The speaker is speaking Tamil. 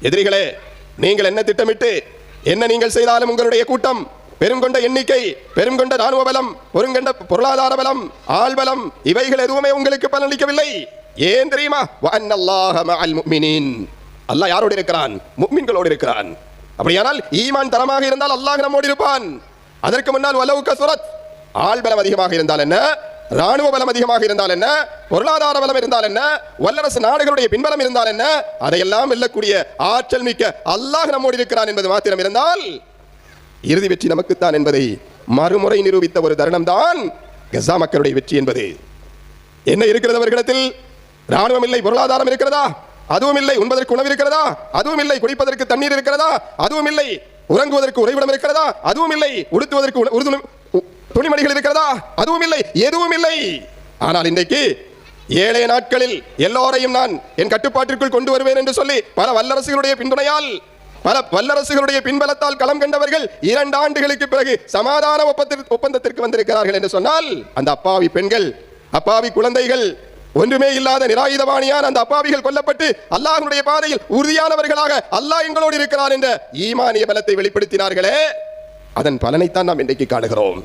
எதிரிகளே, நீங்கள் என்ன திட்டமிட்டு என்ன நீங்கள் செய்தாலும் உங்களுடைய கூட்டம் பெருங்கொண்ட எண்ணிக்கை, பெருங்கொண்ட ராணுவ பலம், பெருங்கொண்ட பொருளாதார பலம், ஆள் பலம், இவைகள் எதுவுமே உங்களுக்கு பலனளிக்கவில்லை. ஏன் தெரியுமா? வஅன்னல்லாஹ மஅல் முஃமினீன். அல்லாஹ் யாரோடு இருக்கிறான்? முஃமின்களோடு இருக்கிறான். அப்படியானால் ஈமான் தரமாக இருந்தால் அல்லாஹ் நம்மோடு இருப்பான். அதற்கு முன்னால் வலவு கஸரத், ஆள் பலம் அதிகமாக இருந்தால் என்ன, ராணுவ பலம் அதிகமாக இருந்தால் என்ன, பொருளாதார பலம் இருந்தால் என்ன, வல்லரசு நாடுகளுடைய பின்பலம் இருந்தால் என்ன, அதையெல்லாம் வெல்லக்கூடிய ஆற்றல் மிக்க அல்லாஹ் நம்மோடு இருக்கிறான் என்பது மாத்திரம் இருந்தால் இறுதி வெற்றி நமக்குத்தான் என்பதை மறுமுறை நிரூபித்த ஒரு தருணம் தான் கஸா மக்களுடைய வெற்றி என்பது. என்ன இருக்கிறது அவர்களிடத்தில்? ராணுவம் இல்லை, பொருளாதாரம் இருக்கிறதா? அதுவும் இல்லை. உண்பதற்கு உணவு இருக்கிறதா? அதுவும் இல்லை. குடிப்பதற்கு தண்ணீர் இருக்கிறதா? அதுவும் இல்லை. உறங்குவதற்கு உறைவிடம் இருக்கிறதா? அதுவும் இல்லை. உடுத்துவதற்கு துணிமணிகள் இருக்கிறதா? அதுவும் இல்லை. எதுவும் இல்லை. ஆனால் இன்றைக்கு ஏழை நாட்களில் எல்லோரையும் நான் என் கட்டுப்பாட்டிற்குள் கொண்டு வருவேன் என்று சொல்லி பல வல்லரசுகளுடைய பின்துணையால், பல வல்லரசுகளுடைய பின்பலத்தால் களம் கண்டவர்கள் 2 ஆண்டுகளுக்கு பிறகு சமாதான ஒப்பந்தத்திற்கு வந்திருக்கிறார்கள் என்று சொன்னால், அந்த அப்பாவி பெண்கள், அப்பாவி குழந்தைகள், ஒன்றுமே இல்லாத நிராயுதபாணியான அந்த அப்பாவிகள் கொல்லப்பட்டு அல்லாஹ்வுடைய பாதையில் உறுதியானவர்களாக அல்லாஹ் எங்களோடு இருக்கிறார் என்ற ஈமானிய பலத்தை வெளிப்படுத்தினார்களே, அதன் பலனைத்தான் நாம் இன்றைக்கு காணுகிறோம்.